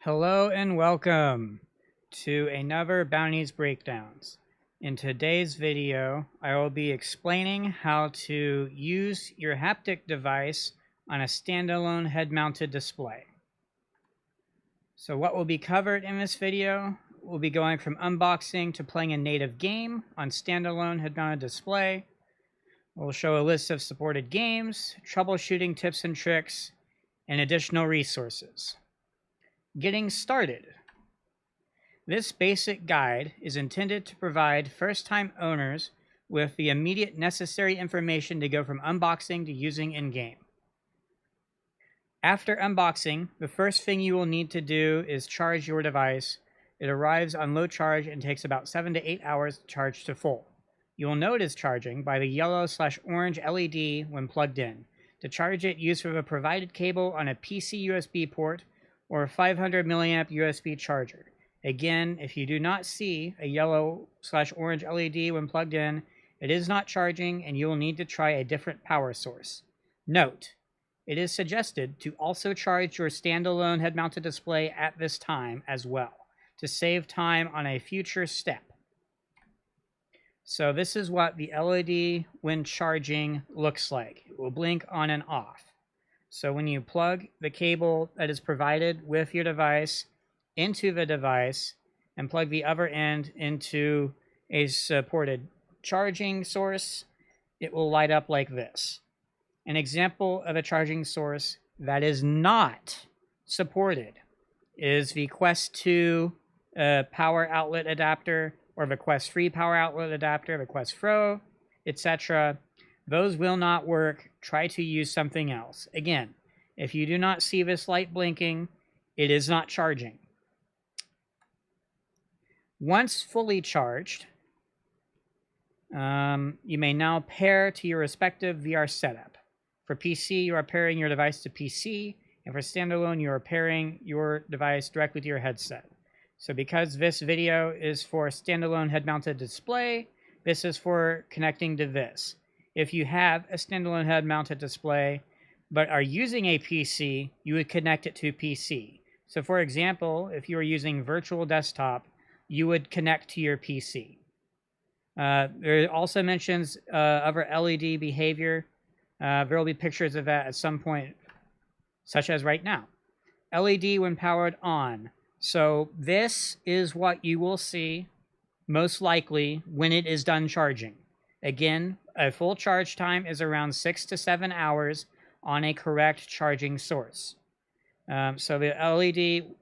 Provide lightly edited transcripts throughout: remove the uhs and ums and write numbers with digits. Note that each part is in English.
Hello and welcome to another Bounties Breakdowns. In today's video, I will be explaining how to use your haptic device on a standalone head-mounted display. So what will be covered in this video, we'll be going from unboxing to playing a native game on standalone head-mounted display. We'll show a list of supported games, troubleshooting tips and tricks, and additional resources. Getting started. This basic guide is intended to provide first-time owners with the immediate necessary information to go from unboxing to using in-game. After unboxing, the first thing you will need to do is charge your device. It arrives on low charge and takes about 7 to 8 hours to charge to full. You will know it is charging by the yellow/orange LED when plugged in. To charge it, use the provided cable on a PC USB port or a 500 milliamp USB charger. Again, if you do not see a yellow/orange LED when plugged in, it is not charging and you will need to try a different power source. Note, it is suggested to also charge your standalone head-mounted display at this time as well, to save time on a future step. So this is what the LED when charging looks like. It will blink on and off. So when you plug the cable that is provided with your device into the device and plug the other end into a supported charging source, it will light up like this. An example of a charging source that is not supported is the Quest 2 power outlet adapter, or the Quest 3 power outlet adapter, the Quest Pro, etc. Those will not work. Try to use something else. Again, if you do not see this light blinking, it is not charging. Once fully charged, you may now pair to your respective VR setup. For PC, you are pairing your device to PC, and for standalone, you are pairing your device directly to your headset. So because this video is for standalone head-mounted display, this is for connecting to this. If you have a standalone head-mounted display but are using a PC, you would connect it to PC. So for example, if you are using virtual desktop, you would connect to your PC. There also mentions other LED behavior. There will be pictures of that at some point, such as right now. LED when powered on. So this is what you will see most likely when it is done charging. Again, a full charge time is around 6 to 7 hours on a correct charging source. So the LED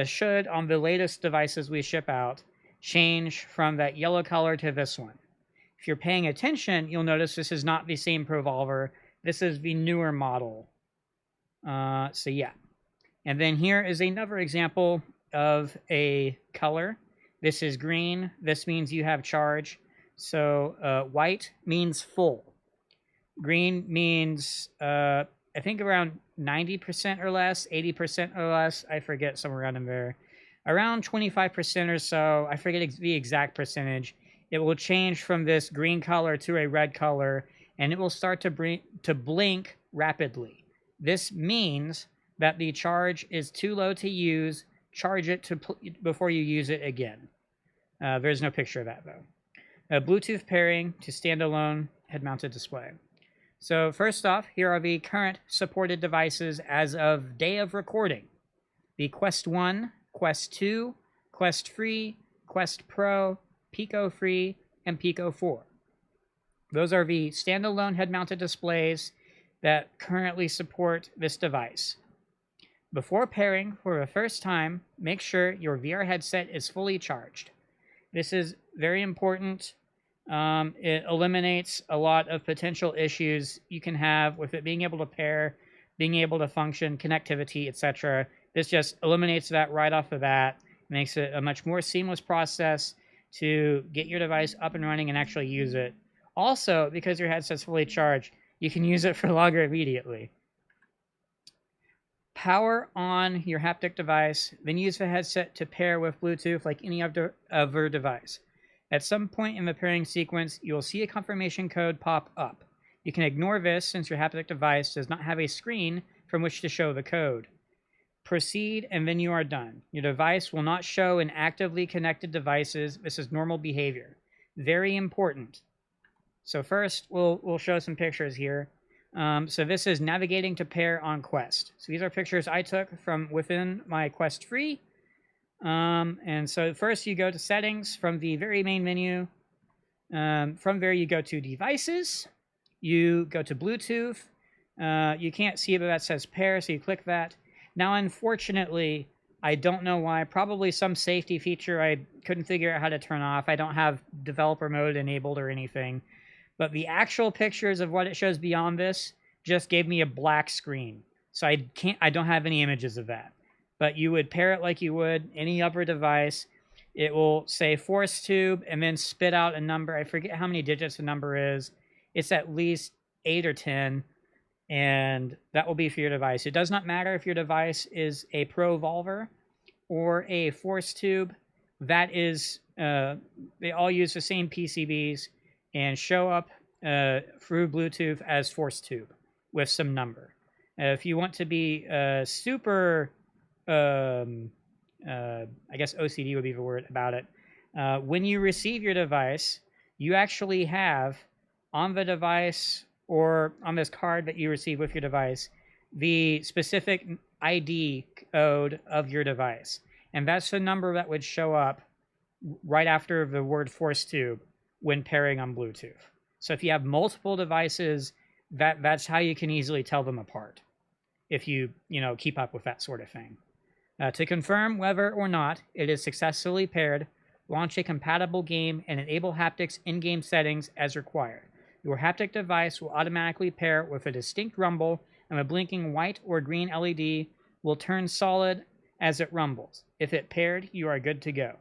should, on the latest devices we ship out, change from that yellow color to this one. If you're paying attention, you'll notice this is not the same Provolver. This is the newer model. So yeah. And then here is another example of a color. This is green. This means you have charge. So white means full. Green means, I think around 90% or less, 80% or less. I forget, somewhere around in there. Around 25% or so. I forget the exact percentage. It will change from this green color to a red color, and it will start to blink rapidly. This means that the charge is too low to use. Charge it before you use it again. There's no picture of that, though. Bluetooth pairing to standalone head-mounted display. So first off, here are the current supported devices as of day of recording. The Quest 1, Quest 2, Quest 3, Quest Pro, Pico 3, and Pico 4. Those are the standalone head-mounted displays that currently support this device. Before pairing for the first time, make sure your VR headset is fully charged. This is very important. It eliminates a lot of potential issues you can have with it being able to pair, being able to function, connectivity, etc. This just eliminates that right off the bat, makes it a much more seamless process to get your device up and running and actually use it. Also, because your headset's fully charged, you can use it for longer immediately. Power on your haptic device, then use the headset to pair with Bluetooth like any other device. At some point in the pairing sequence, you will see a confirmation code pop up. You can ignore this since your haptic device does not have a screen from which to show the code. proceed, and then you are done. Your device will not show in actively connected devices. This is normal behavior. Very important. So first, we'll show some pictures here. So this is navigating to pair on Quest. So these are pictures I took from within my Quest Free. And so first you go to Settings from the very main menu. From there you go to Devices. You go to Bluetooth. You can't see it, but that says pair, so you click that. Now, unfortunately, I don't know why. Probably some safety feature I couldn't figure out how to turn off. I don't have developer mode enabled or anything. But the actual pictures of what it shows beyond this just gave me a black screen. So I don't have any images of that. But you would pair it like you would any other device. It will say force tube and then spit out a number. I forget how many digits the number is. It's at least 8 or 10. And that will be for your device. It does not matter if your device is a Pro Volver or a force tube. That is, they all use the same PCBs and show up through Bluetooth as force tube with some number. If you want to be super, I guess OCD would be the word about it, when you receive your device, you actually have on the device or on this card that you receive with your device, the specific ID code of your device. And that's the number that would show up right after the word force tube when pairing on Bluetooth. So if you have multiple devices, that's how you can easily tell them apart. If you keep up with that sort of thing. To confirm whether or not it is successfully paired, launch a compatible game and enable haptics in-game settings as required. Your haptic device will automatically pair with a distinct rumble, and a blinking white or green LED will turn solid as it rumbles. If it paired, you are good to go.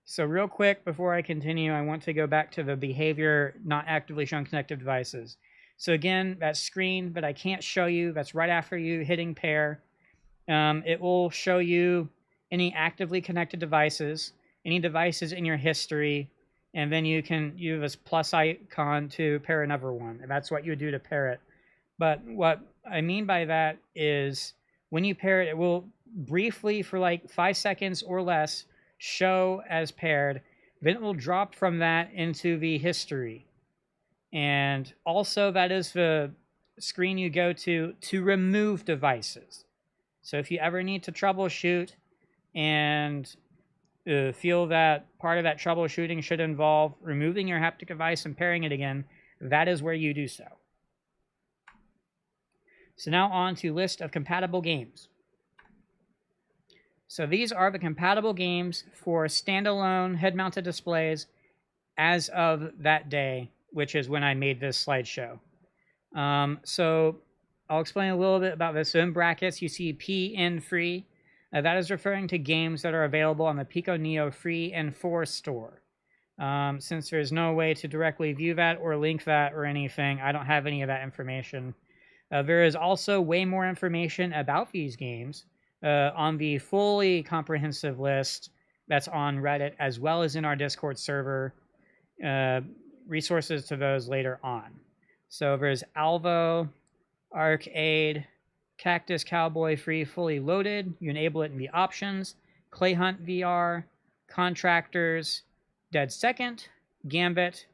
So real quick, before I continue, I want to go back to the behavior not actively showing connected devices. So again, that screen that I can't show you, that's right after you hitting pair. It will show you any actively connected devices, any devices in your history, and then you have this plus icon to pair another one. And that's what you would do to pair it. But what I mean by that is when you pair it, it will briefly, for like 5 seconds or less, show as paired. Then it will drop from that into the history. And also that is the screen you go to remove devices. So if you ever need to troubleshoot and feel that part of that troubleshooting should involve removing your haptic device and pairing it again, that is where you do so. So now on to list of compatible games. So these are the compatible games for standalone head-mounted displays as of that day, which is when I made this slideshow. So I'll explain a little bit about this. So in brackets, you see PN free. That is referring to games that are available on the Pico Neo Free and 4 store. Since there's no way to directly view that or link that or anything, I don't have any of that information. There is also way more information about these games on the fully comprehensive list that's on Reddit, as well as in our Discord server. Resources to those later on. So there's Alvo, Arcade, Cactus Cowboy Free fully loaded. You enable it in the options. Clay Hunt VR, Contractors, Dead Second, Gambit,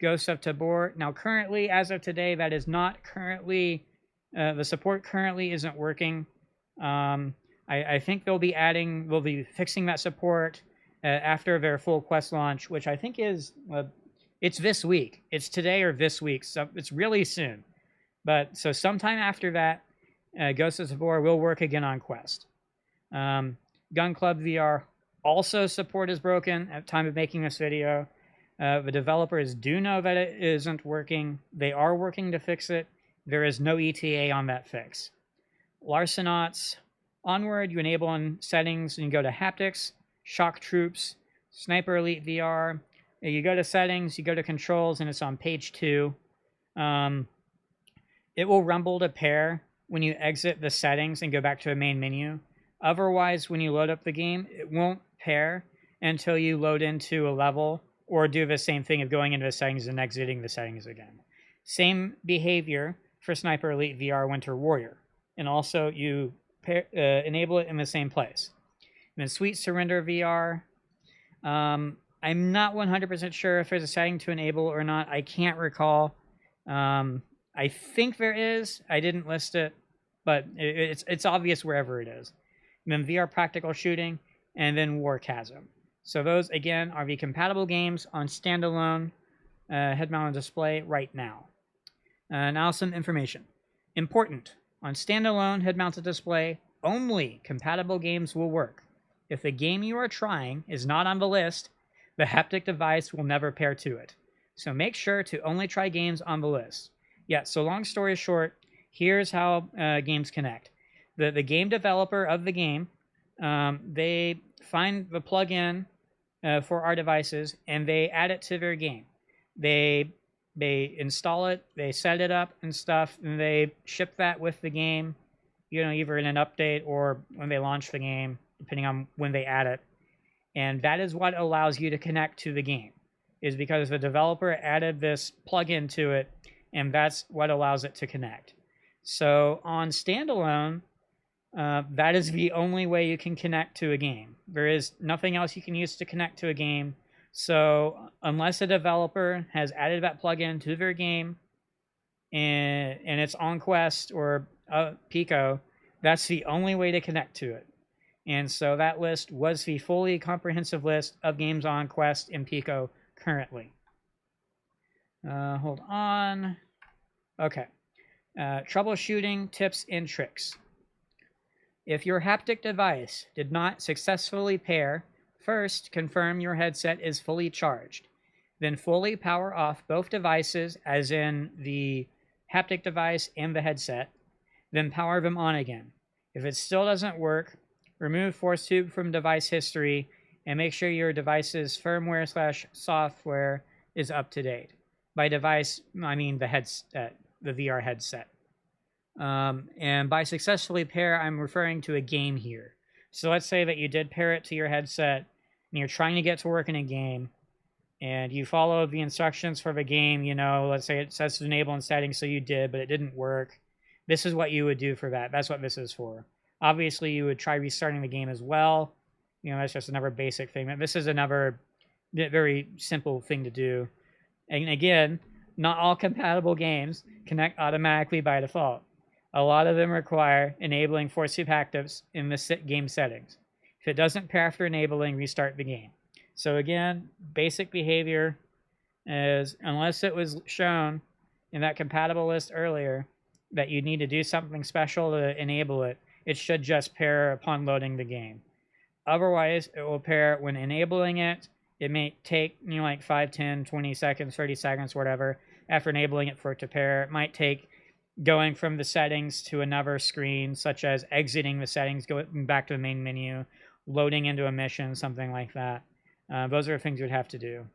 Ghosts of Tabor. Now currently, as of today, that is not currently, the support currently isn't working. I think they'll be fixing that support after their full Quest launch, which I think is, it's this week. It's today or this week, so it's really soon. But so sometime after that, Ghost of Tabor will work again on Quest. Gun Club VR also support is broken at the time of making this video. The developers do know that it isn't working. They are working to fix it. There is no ETA on that fix. Larcenauts, Onward, you enable on settings and you go to Haptics, Shock Troops, Sniper Elite VR. You go to settings, you go to controls, and it's on page 2. It will rumble to pair when you exit the settings and go back to the main menu. Otherwise, when you load up the game, it won't pair until you load into a level or do the same thing of going into the settings and exiting the settings again. Same behavior for Sniper Elite VR Winter Warrior. And also, you enable it in the same place. And then Sweet Surrender VR. I'm not 100% sure if there's a setting to enable or not. I can't recall. I think there is. I didn't list it, but it's obvious wherever it is. And then VR Practical Shooting, and then War Chasm. So those, again, are the compatible games on standalone head-mounted display right now. Now some information. Important. On standalone head-mounted display, only compatible games will work. If the game you are trying is not on the list, the haptic device will never pair to it. So make sure to only try games on the list. Yeah, so long story short, here's how games connect. The game developer of the game, they find the plugin for our devices, and they add it to their game. They install it, they set it up and stuff, and they ship that with the game, either in an update or when they launch the game, depending on when they add it. And that is what allows you to connect to the game, is because the developer added this plugin to it, and that's what allows it to connect. So on standalone, that is the only way you can connect to a game. There is nothing else you can use to connect to a game. So unless a developer has added that plugin to their game and it's on Quest or Pico, that's the only way to connect to it. And so that list was the fully comprehensive list of games on Quest and Pico currently. Hold on. Okay. Troubleshooting tips and tricks. If your haptic device did not successfully pair, first confirm your headset is fully charged. Then fully power off both devices, as in the haptic device and the headset. Then power them on again. If it still doesn't work, remove force tube from device history and make sure your device's firmware/software is up to date. By device, I mean the headset, the VR headset. And by successfully pair, I'm referring to a game here. So let's say that you did pair it to your headset and you're trying to get to work in a game and you follow the instructions for the game, let's say it says to enable in settings, so you did, but it didn't work. This is what you would do for that. That's what this is for. Obviously, you would try restarting the game as well. That's just another basic thing. This is another very simple thing to do. And again, not all compatible games connect automatically by default. A lot of them require enabling force tube haptics in the game settings. If it doesn't pair after enabling, restart the game. So again, basic behavior is, unless it was shown in that compatible list earlier that you need to do something special to enable it, it should just pair upon loading the game. Otherwise, it will pair when enabling it. It may take like 5, 10, 20 seconds, 30 seconds, whatever, after enabling it for it to pair. It might take going from the settings to another screen, such as exiting the settings, going back to the main menu, loading into a mission, something like that. Those are things you'd have to do.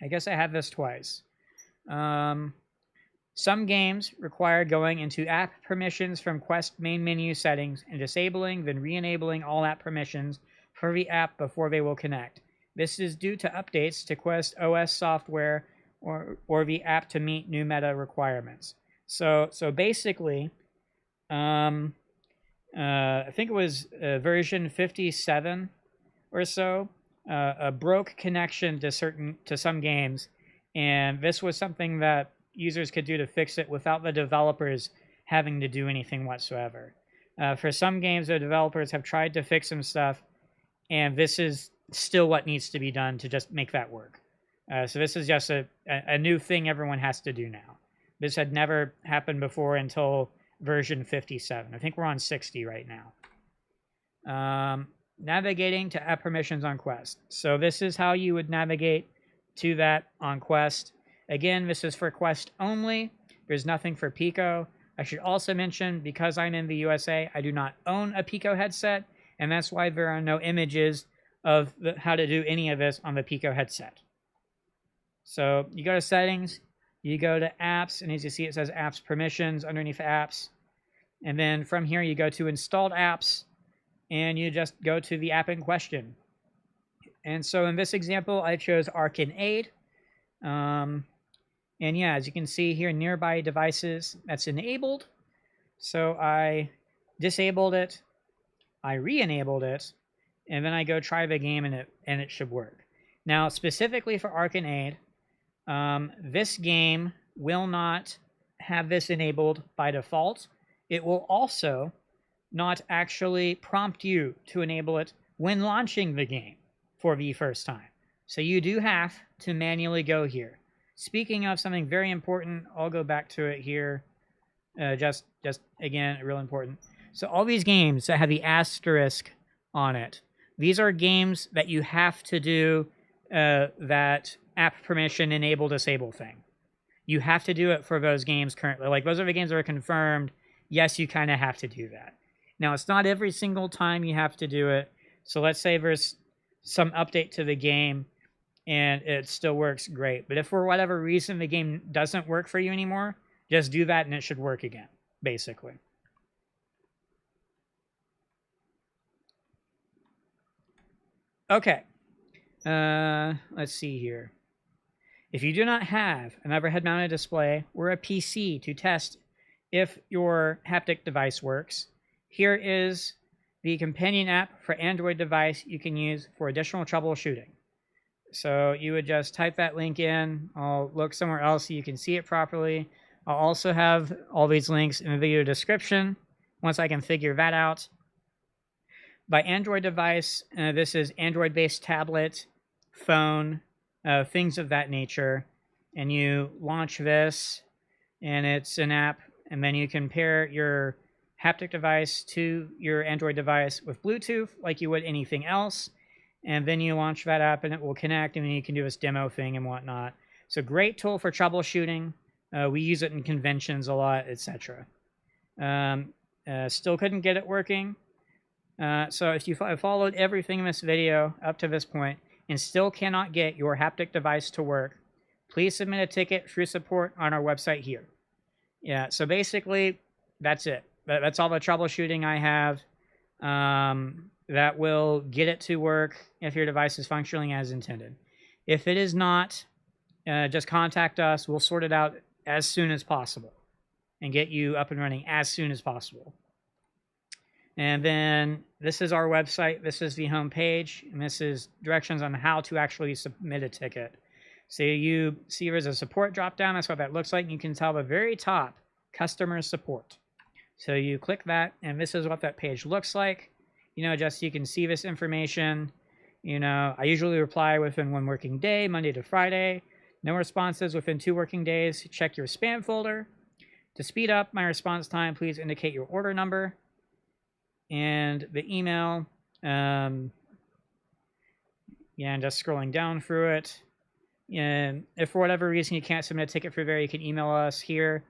I guess I had this twice. Some games require going into app permissions from Quest main menu settings and disabling, then re-enabling all app permissions for the app before they will connect. This is due to updates to Quest OS software or the app to meet new meta requirements. So basically, I think it was version 57 or so, a broke connection to some games, and this was something that users could do to fix it without the developers having to do anything whatsoever. For some games, the developers have tried to fix some stuff, and this is still what needs to be done to just make that work. So this is just a new thing everyone has to do now. This had never happened before until version 57. I think we're on 60 right now. Navigating to app permissions on Quest. So this is how you would navigate to that on Quest. Again, this is for Quest only. There's nothing for Pico. I should also mention, because I'm in the USA, I do not own a Pico headset, and that's why there are no images of how to do any of this on the Pico headset. So you go to settings, you go to apps, and as you see, it says apps permissions underneath apps. And then from here, you go to installed apps, and you just go to the app in question. And so in this example, I chose Arcade. And yeah, as you can see here, nearby devices, that's enabled. So I disabled it, I re-enabled it, and then I go try the game and it should work. Now, specifically for Arcane, this game will not have this enabled by default. It will also not actually prompt you to enable it when launching the game for the first time. So you do have to manually go here. Speaking of something very important, I'll go back to it here. Just again, real important. So all these games that have the asterisk on it, these are games that you have to do that app permission enable disable thing. You have to do it for those games currently. Like those are the games that are confirmed. Yes, you kind of have to do that. Now, it's not every single time you have to do it. So let's say there's some update to the game and it still works, great. But if for whatever reason the game doesn't work for you anymore, just do that and it should work again, basically. Okay. Let's see here. If you do not have an overhead mounted display or a PC to test if your haptic device works, here is the companion app for Android device you can use for additional troubleshooting. So you would just type that link in. I'll look somewhere else so you can see it properly. I'll also have all these links in the video description once I can figure that out. By Android device, this is Android-based tablet, phone, things of that nature. And you launch this, and it's an app, and then you can pair your haptic device to your Android device with Bluetooth like you would anything else. And then you launch that app, and it will connect, and then you can do this demo thing and whatnot. So great tool for troubleshooting. We use it in conventions a lot, etc. Still couldn't get it working. So if you followed everything in this video up to this point and still cannot get your haptic device to work, please submit a ticket through support on our website here. Yeah, so basically, that's it. That's all the troubleshooting I have that will get it to work if your device is functioning as intended. If it is not, just contact us. We'll sort it out as soon as possible and get you up and running as soon as possible. And then this is our website. This is the home page, and this is directions on how to actually submit a ticket. So you see there's a support drop-down. That's what that looks like. You can tell the very top, customer support. So you click that, and this is what that page looks like. Just so you can see this information. I usually reply within 1 working day, Monday to Friday. No responses within 2 working days. Check your spam folder. To speed up my response time, please indicate your order number and the email. And just scrolling down through it. And if for whatever reason you can't submit a ticket through there, you can email us here.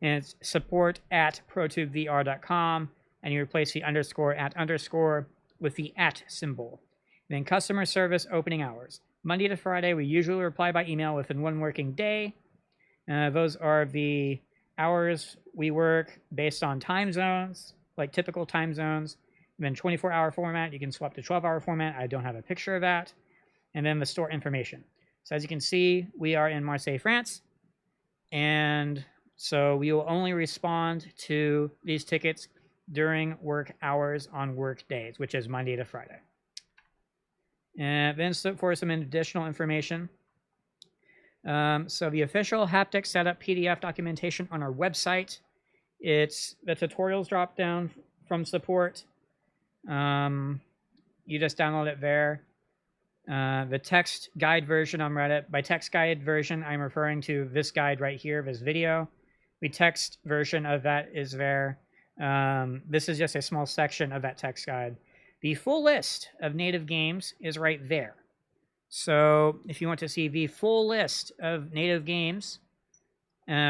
And it's support@ProTubeVR.com. And you replace the underscore at underscore with the at symbol. And then customer service opening hours. Monday to Friday, we usually reply by email within 1 working day. Those are the hours we work based on time zones, like typical time zones. And then 24-hour format, you can swap to 12-hour format. I don't have a picture of that. And then the store information. So as you can see, we are in Marseille, France. And so we will only respond to these tickets during work hours on work days, which is Monday to Friday. And then for some additional information. So the official haptic setup PDF documentation on our website. It's the tutorials drop down from support. You just download it there. The text guide version on Reddit. By text guide version, I'm referring to this guide right here, this video. The text version of that is there. This is just a small section of that text guide. The full list of native games is right there. So if you want to see the full list of native games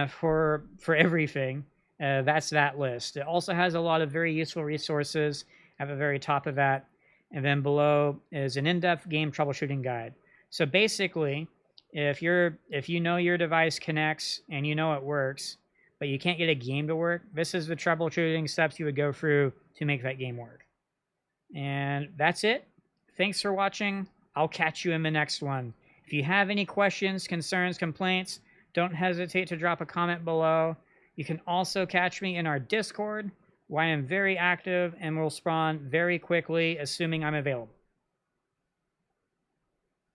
for everything, that's that list. It also has a lot of very useful resources at the very top of that. And then below is an in-depth game troubleshooting guide. So basically, if you know your device connects and you know it works, but you can't get a game to work, this is the troubleshooting steps you would go through to make that game work. And that's it. Thanks for watching. I'll catch you in the next one. If you have any questions, concerns, complaints, don't hesitate to drop a comment below. You can also catch me in our Discord, where I am very active and will spawn very quickly, assuming I'm available.